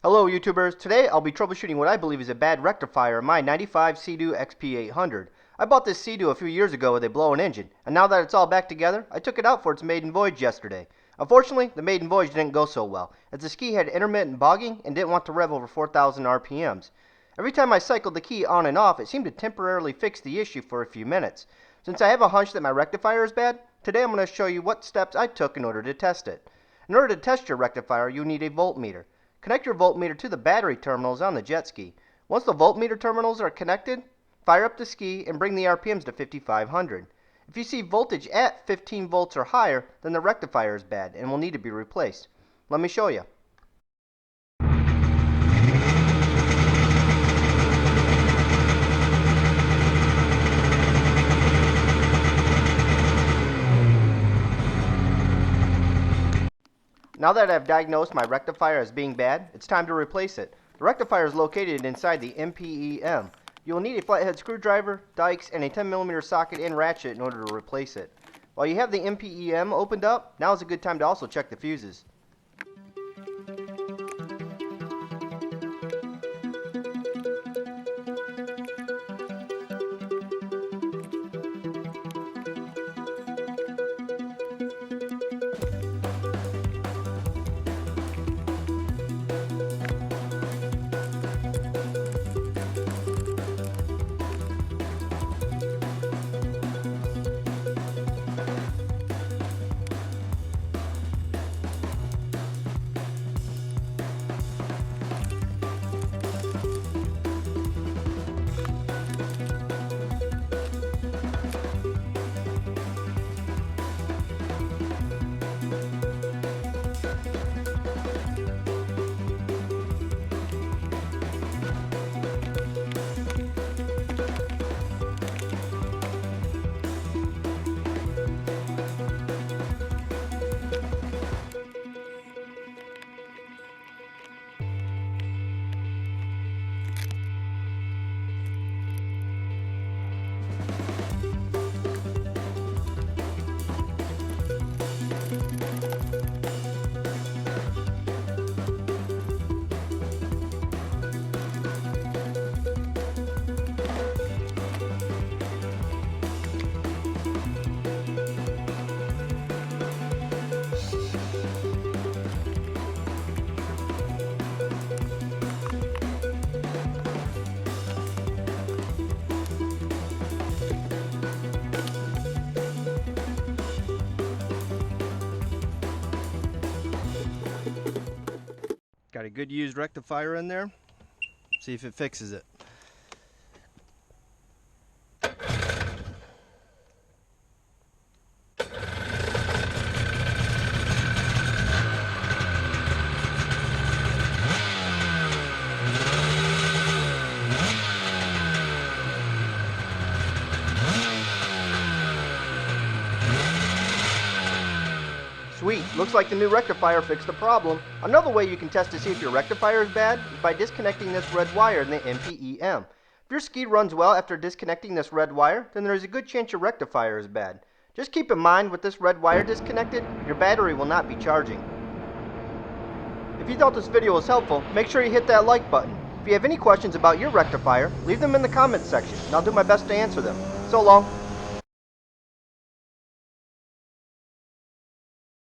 Hello YouTubers, today I'll be troubleshooting what I believe is a bad rectifier in my 95 Sea-Doo XP800. I bought this Sea-Doo a few years ago with a blown engine, and now that it's all back together, I took it out for its maiden voyage yesterday. Unfortunately, the maiden voyage didn't go so well, as the ski had intermittent bogging and didn't want to rev over 4,000 RPMs. Every time I cycled the key on and off, it seemed to temporarily fix the issue for a few minutes. Since I have a hunch that my rectifier is bad, today I'm going to show you what steps I took in order to test it. In order to test your rectifier, you need a voltmeter. Connect your voltmeter to the battery terminals on the jet ski. Once the voltmeter terminals are connected, fire up the ski and bring the RPMs to 5,500. If you see voltage at 15 volts or higher, then the rectifier is bad and will need to be replaced. Let me show you. Now that I've diagnosed my rectifier as being bad, it's time to replace it. The rectifier is located inside the MPEM. You will need a flathead screwdriver, dikes, and a 10mm socket and ratchet in order to replace it. While you have the MPEM opened up, now is a good time to also check the fuses. Got a good used rectifier in there. See if it fixes it. Sweet, looks like the new rectifier fixed the problem. Another way you can test to see if your rectifier is bad is by disconnecting this red wire in the MPEM. If your ski runs well after disconnecting this red wire, then there is a good chance your rectifier is bad. Just keep in mind, with this red wire disconnected, your battery will not be charging. If you thought this video was helpful, make sure you hit that like button. If you have any questions about your rectifier, leave them in the comments section, and I'll do my best to answer them. So long.